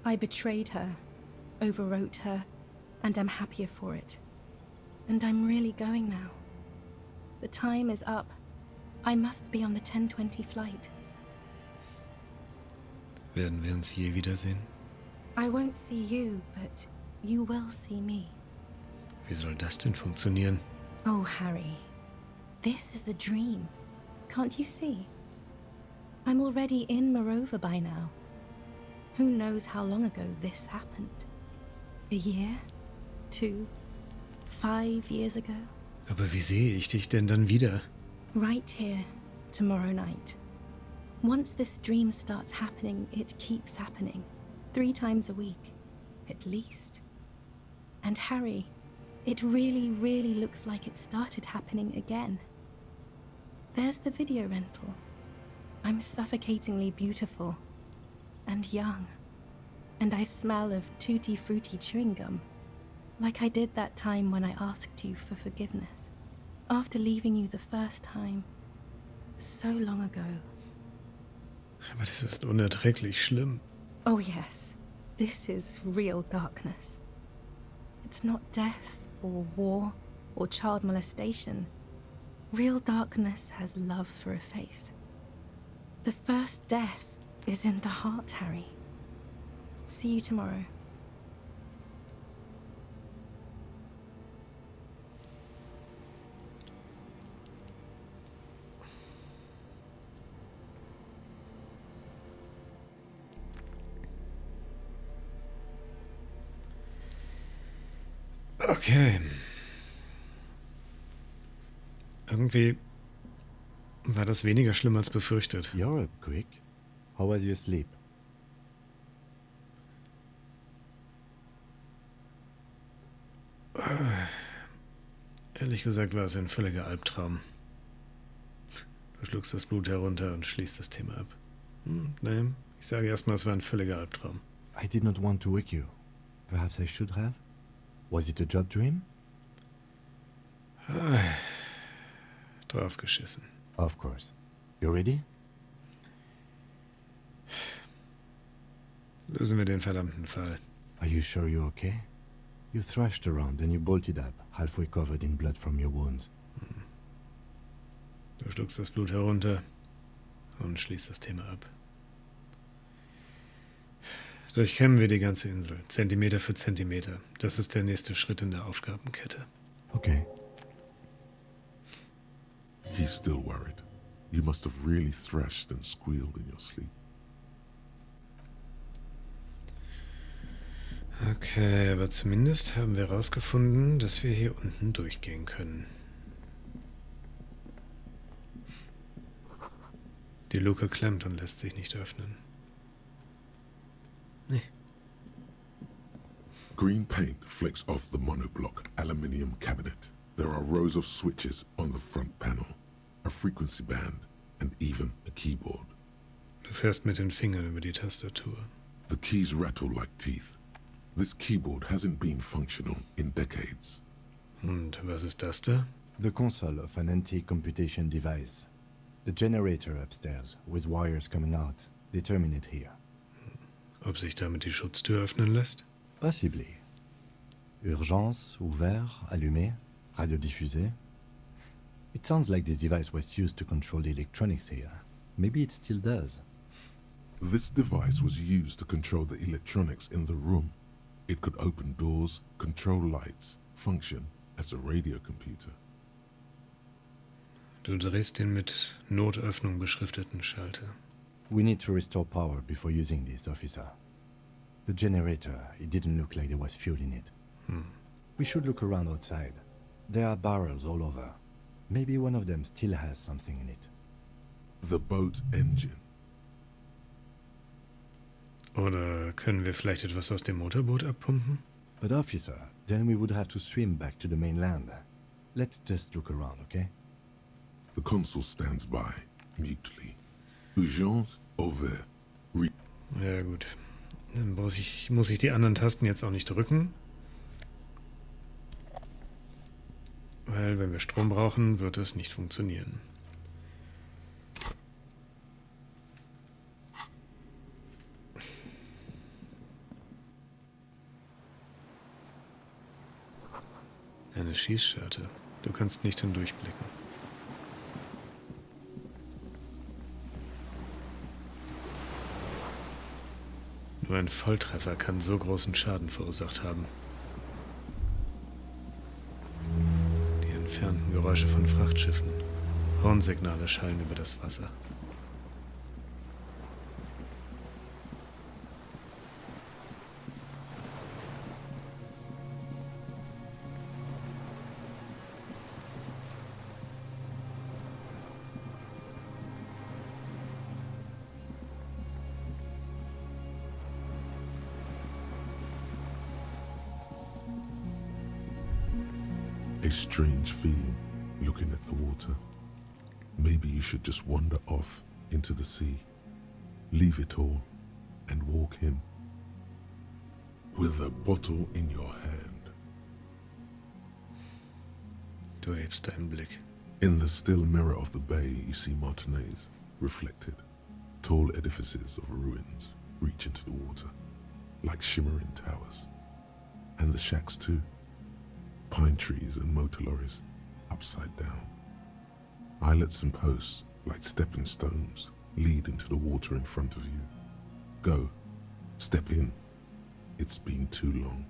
I betrayed her, overwrote her, and I'm happier for it. And I'm really going now. The time is up. I must be on the 10:20 flight. Werden wir uns je wiedersehen? I won't see you, but you will see me. Wie soll das denn funktionieren? Oh, Harry. This is a dream. Can't you see? I'm already in Mirova by now. Who knows how long ago this happened? A year? 2? 5 years ago? Aber wie sehe ich dich denn dann wieder? Right here, tomorrow night. Once this dream starts happening, it keeps happening. 3 times a week, at least. And Harry, it really, really looks like it started happening again. There's the video rental. I'm suffocatingly beautiful. And young. And I smell of tutti frutti chewing gum. Like I did that time when I asked you for forgiveness. After leaving you the first time. So long ago. Aber das ist unerträglich schlimm. Oh yes, this is real darkness. It's not death or war or child molestation. Real darkness has love for a face. The first death is in the heart, Harry. See you tomorrow. Okay. Irgendwie war das weniger schlimm als befürchtet. You're up quick. How was your sleep? Ehrlich gesagt war es ein völliger Albtraum. Du schluckst das Blut herunter und schließt das Thema ab. Nein, ich sage erstmal, es war ein völliger Albtraum. I did not want to wake you. Perhaps I should have? Was it a job dream? Draufgeschissen. Of course. You ready? Lösen wir den verdammten Fall. Are you sure you're okay? You thrashed around and you bolted up, halfway covered in blood from your wounds. Du schluckst das Blut herunter und schließt das Thema ab. Durchkämmen wir die ganze Insel, Zentimeter für Zentimeter. Das ist der nächste Schritt in der Aufgabenkette. Okay. He's still worried. You must have really thrashed and squealed in your sleep. Okay, aber zumindest haben wir herausgefunden, dass wir hier unten durchgehen können. Die Luke klemmt und lässt sich nicht öffnen. Nee. Green paint flecks off the monoblock aluminium cabinet. There are rows of switches on the front panel, a frequency band, and even a keyboard. Du fährst mit den Fingern über die Tastatur. The keys rattle like teeth. This keyboard hasn't been functional in decades. Und was ist das da? The console of an antique computation device. The generator upstairs, with wires coming out. They terminate here. Ob sich damit die Schutztür öffnen lässt? Possibly. Urgence, ouvert, allumé, radiodiffusé. It sounds like this device was used to control the electronics here. Maybe it still does. This device was used to control the electronics in the room. It could open doors, control lights, function as a radio computer. Du drehst den mit Notöffnung beschrifteten Schalter. We need to restore power before using this, officer. The generator, it didn't look like there was fuel in it. We should look around outside. There are barrels all over. Maybe one of them still has something in it. The boat engine. Oder können wir vielleicht etwas aus dem Motorboot abpumpen? But officer, then we would have to swim back to the mainland. Let's just look around, okay? The consul stands by, mutely. Urgence, ouvert. Ja gut. Dann muss ich die anderen Tasten jetzt auch nicht drücken. Weil wenn wir Strom brauchen, wird es nicht funktionieren. Eine Schießscharte. Du kannst nicht hindurchblicken. Nur ein Volltreffer kann so großen Schaden verursacht haben. Die entfernten Geräusche von Frachtschiffen. Hornsignale schallen über das Wasser. A strange feeling, looking at the water. Maybe you should just wander off into the sea, leave it all, and walk in. With a bottle in your hand. Du hebst deinen Blick. In the still mirror of the bay, you see Martinez, reflected. Tall edifices of ruins reach into the water, like shimmering towers. And the shacks too. Pine trees and motor lorries, upside down. Islets and posts, like stepping stones, lead into the water in front of you. Go. Step in. It's been too long.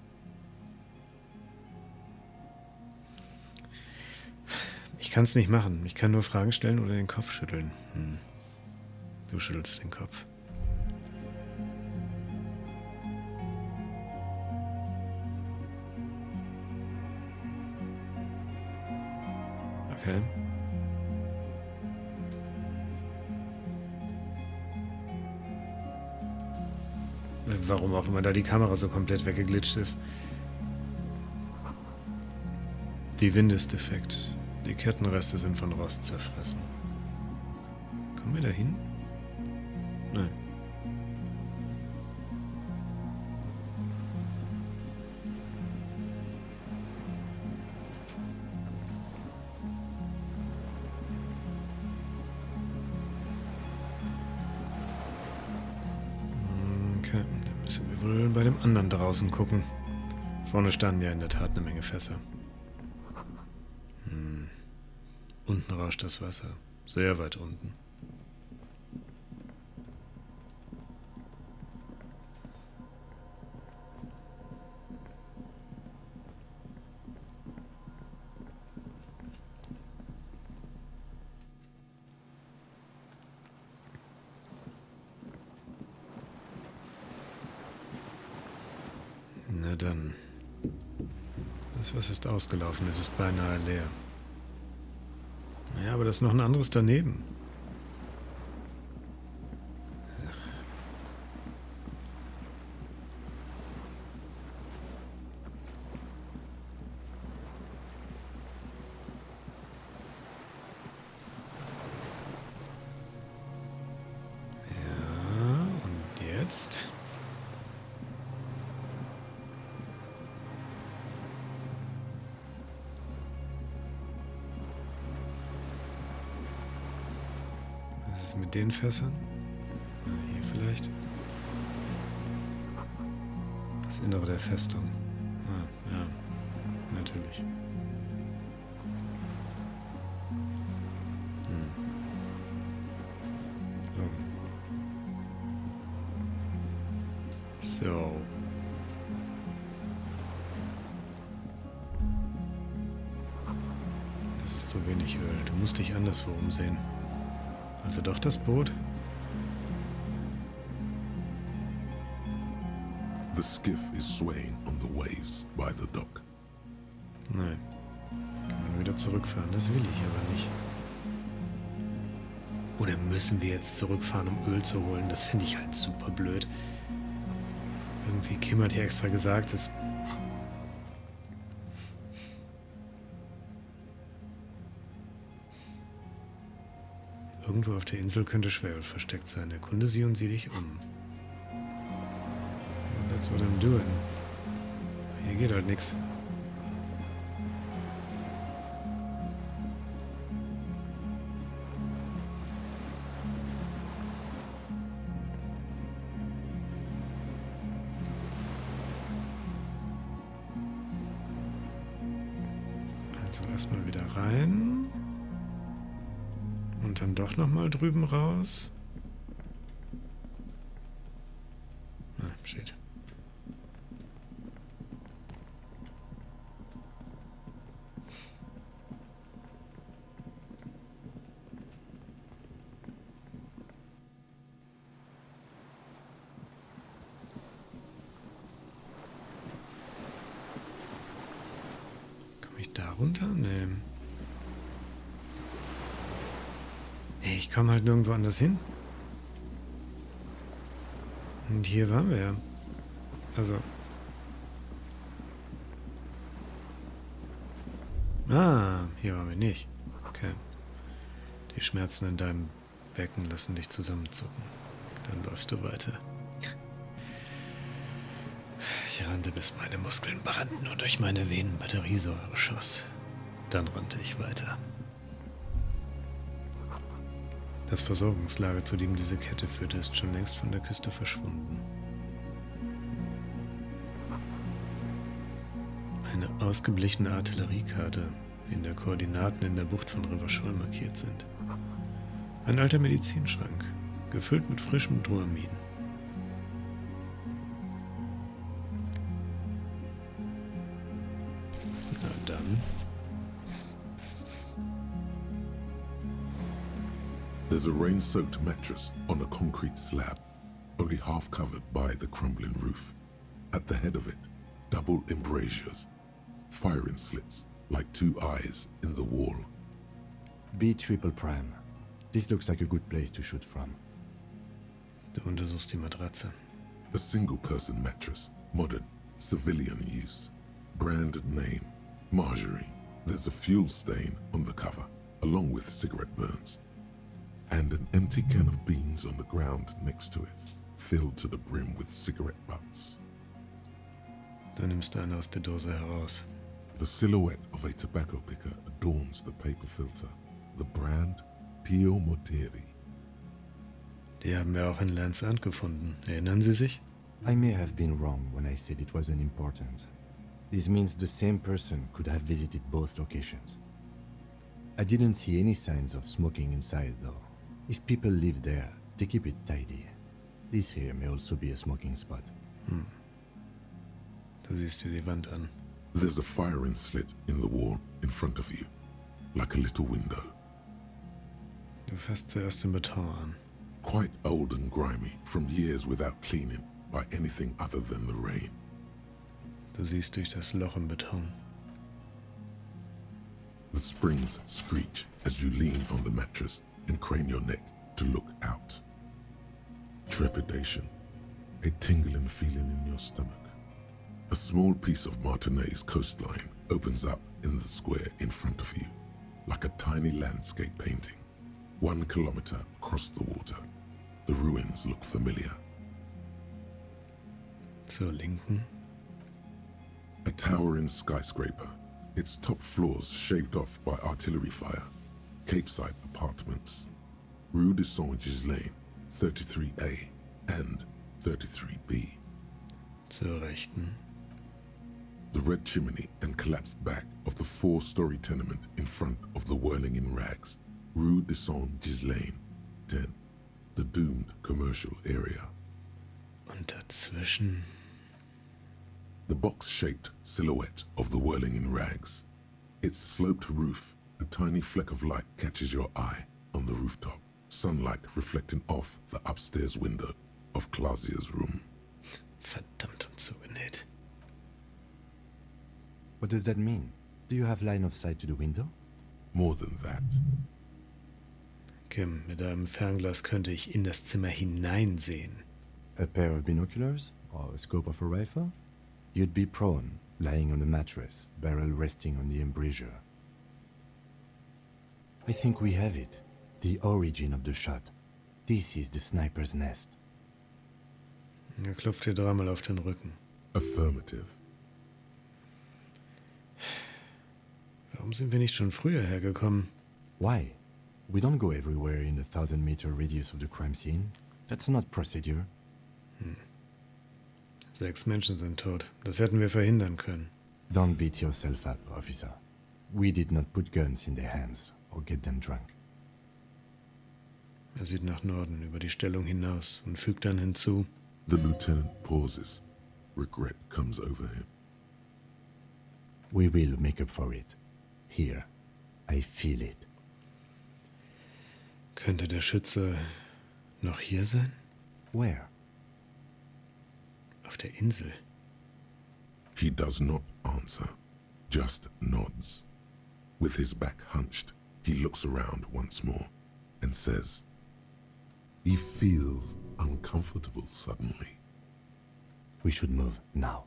Ich kann es nicht machen. Ich kann nur Fragen stellen oder den Kopf schütteln. Du schüttelst den Kopf. Okay. Warum auch immer da die Kamera so komplett weggeglitscht ist. Die Wind ist defekt. Die Kettenreste sind von Rost zerfressen. Kommen wir da hin? Nein. Okay, dann müssen wir wohl bei dem anderen draußen gucken. Vorne standen ja in der Tat eine Menge Fässer. Unten rauscht das Wasser. Sehr weit unten. Na dann. Das Wasser ist ausgelaufen, es ist beinahe leer. Ja, aber da ist noch ein anderes daneben. Ja, und jetzt? Was ist mit den Fässern? Hier vielleicht. Das Innere der Festung. Ja, natürlich. So. Das ist zu wenig Öl. Du musst dich anderswo umsehen. Also doch das Boot? The skiff is swaying on the waves by the dock. Nein. Kann man wieder zurückfahren. Das will ich aber nicht. Oder müssen wir jetzt zurückfahren, um Öl zu holen? Das finde ich halt super blöd. Irgendwie Kim hat hier extra gesagt, dass irgendwo auf der Insel könnte Schweröl versteckt sein. Erkunde sie und sieh dich um. That's what I'm doing. Hier geht halt nichts. Also erstmal wieder rein. Und dann doch nochmal drüben raus. Shit. Komme ich da runter? Nee. Ich komme halt nirgendwo anders hin. Und hier waren wir ja. Also. Hier waren wir nicht. Okay. Die Schmerzen in deinem Becken lassen dich zusammenzucken. Dann läufst du weiter. Ich rannte, bis meine Muskeln brannten und durch meine Venen Batteriesäure schoss. Dann rannte ich weiter. Das Versorgungslager, zu dem diese Kette führte, ist schon längst von der Küste verschwunden. Eine ausgeblichene Artilleriekarte, in der Koordinaten in der Bucht von Wrack markiert sind. Ein alter Medizinschrank, gefüllt mit frischem Druamin. Na dann. There's a rain-soaked mattress on a concrete slab, only half covered by the crumbling roof. At the head of it, double embrasures, firing slits like two eyes in the wall. B triple prime. This looks like a good place to shoot from. Du untersuchst die Matratze. A single-person mattress, modern, civilian use. Brand name, Marjorie. There's a fuel stain on the cover, along with cigarette burns. And an empty can of beans on the ground next to it, filled to the brim with cigarette butts. Du nimmst eine aus der Dose heraus. The silhouette of a tobacco picker adorns the paper filter. The brand, Tio Moteri. Die haben wir auch in Land's End gefunden. Erinnern Sie sich? I may have been wrong when I said it wasn't important. This means the same person could have visited both locations. I didn't see any signs of smoking inside, though. If people live there, they keep it tidy. This here may also be a smoking spot. Du siehst dir die Wand an. There's a firing slit in the wall in front of you, like a little window. Du fasst zuerst den Beton an. Quite old and grimy from years without cleaning by anything other than the rain. Du siehst durch das Loch im Beton. The springs screech as you lean on the mattress and crane your neck to look out. Trepidation, a tingling feeling in your stomach. A small piece of Martinez coastline opens up in the square in front of you, like a tiny landscape painting. 1 kilometer across the water. The ruins look familiar. Zur Linken. A towering skyscraper, its top floors shaved off by artillery fire. Capeside apartments. Rue de Saint-Ghislain, 33A and 33B. Zur Rechten. The red chimney and collapsed back of the 4-story tenement in front of the whirling in rags, Rue de Saint-Ghislain, 10, the doomed commercial area. Und dazwischen... The box-shaped silhouette of the whirling in rags. Its sloped roof, a tiny fleck of light catches your eye on the rooftop, sunlight reflecting off the upstairs window of Clausia's room. Verdammt und zugenäht. What does that mean? Do you have line of sight to the window? More than that. Kim, mit einem Fernglas könnte ich in das Zimmer hineinsehen. A pair of binoculars? Or a scope of a rifle? You'd be prone, lying on a mattress, barrel resting on the embrasure. I think we have it. The origin of the shot. This is the sniper's nest. Er klopft dir dreimal auf den Rücken. Affirmative. Warum sind wir nicht schon früher hergekommen? Why? We don't go everywhere in the 1,000-meter radius of the crime scene. That's not procedure. 6 Menschen sind tot. Das hätten wir verhindern können. Don't beat yourself up, officer. We did not put guns in their hands or get them drunk. Er sieht nach Norden über die Stellung hinaus und fügt dann hinzu. The lieutenant pauses. Regret comes over him. We will make up for it. Here. I feel it. Könnte der Schütze noch hier sein? Where? Auf der Insel. He does not answer, just nods. With his back hunched, he looks around once more and says, he feels uncomfortable suddenly. We should move now.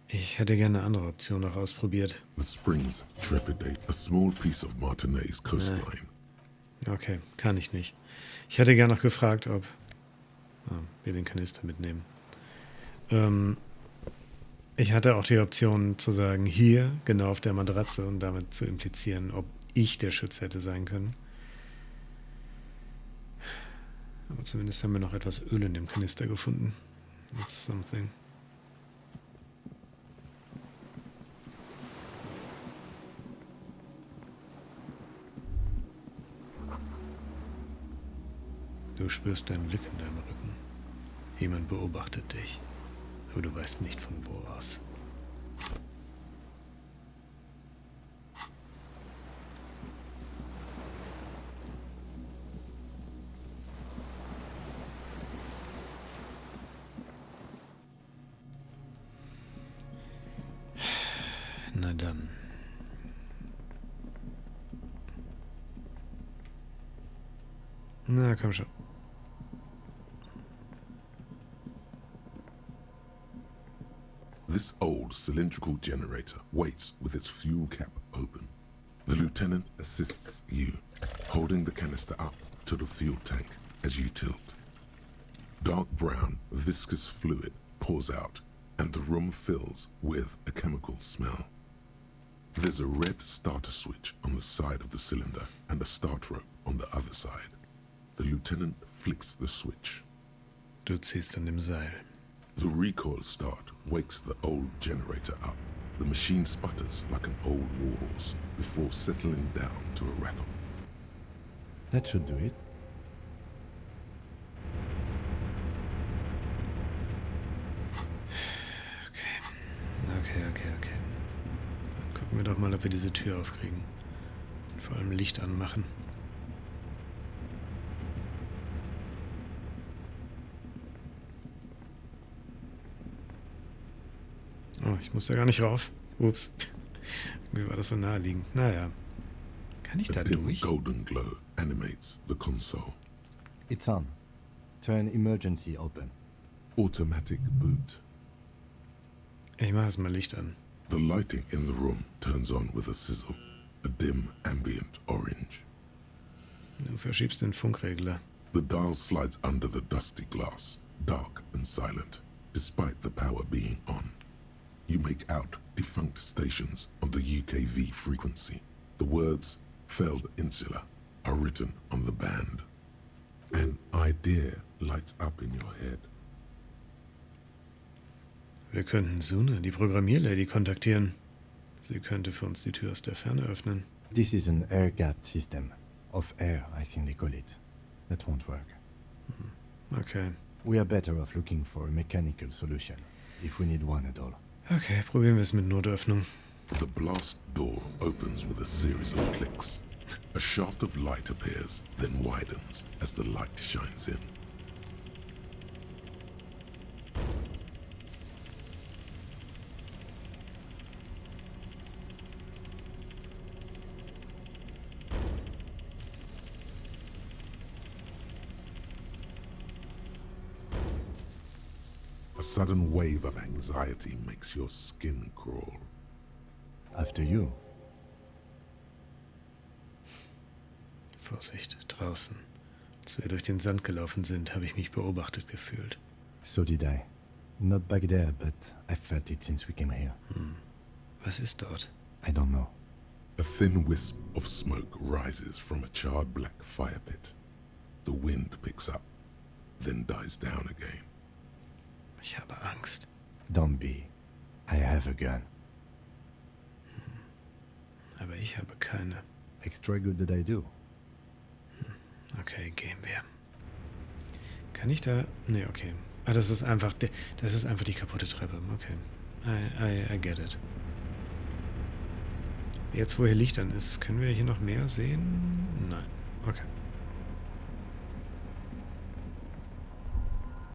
Ich hätte gerne eine andere Option noch ausprobiert. The springs trepidate a small piece of Martinez coastline. Okay, kann ich nicht. Ich hätte gerne noch gefragt, ob wir den Kanister mitnehmen. Ich hatte auch die Option zu sagen, hier, genau auf der Matratze und damit zu implizieren, ob ich der Schütze hätte sein können. Aber zumindest haben wir noch etwas Öl in dem Kanister gefunden. That's something. Du spürst deinen Blick in deinem Rücken. Jemand beobachtet dich, aber du weißt nicht von wo aus. Na dann. Na, komm schon. This old cylindrical generator waits with its fuel cap open. The lieutenant assists you, holding the canister up to the fuel tank as you tilt. Dark brown, viscous fluid pours out, and the room fills with a chemical smell. There's a red starter switch on the side of the cylinder and a start rope on the other side. The lieutenant flicks the switch. Du ziehst an dem Seil. The recoil start wakes the old generator up. The machine sputters like an old warhorse before settling down to a rattle. That should do it. Okay. Dann gucken wir doch mal, ob wir diese Tür aufkriegen. Und vor allem Licht anmachen. Oh, ich muss da gar nicht rauf. Ups. Irgendwie war das so naheliegend. Naja. Kann ich da A dim durch? golden glow animates the console. It's on. Turn emergency open. Automatic boot. Ich mache erstmal Licht an. The lighting in the room turns on with a sizzle, a dim ambient orange. Du verschiebst den Funkregler. The dial slides under the dusty glass, dark and silent, despite the power being on. You make out defunct stations on the UKV frequency. The words "failed insula" are written on the band. An idea lights up in your head. Wir könnten Suna, die Programmierlady, kontaktieren. Sie könnte für uns die Tür aus der Ferne öffnen. This is an air-gapped system. Of air, I think they call it. That won't work. Okay. We are better off looking for a mechanical solution, if we need one at all. Okay, probieren wir es mit Notöffnung. The blast door opens with a series of clicks. A shaft of light appears, then widens as the light shines in. A sudden wave of anxiety makes your skin crawl. After you. Vorsicht, draußen. Als wir durch den Sand gelaufen sind, habe ich mich beobachtet gefühlt. So did I. Not back there, but I felt it since we came here. Was ist dort? I don't know. A thin wisp of smoke rises from a charred black fire pit. The wind picks up, then dies down again. Ich habe Angst. Don't be. I have a gun. Aber ich habe keine. Extra good that I do. Okay, gehen wir. Kann ich da... Nee, okay. Ah, das ist einfach die kaputte Treppe. Okay. I get it. Jetzt, wo hier Licht an ist, können wir hier noch mehr sehen? Nein. Okay.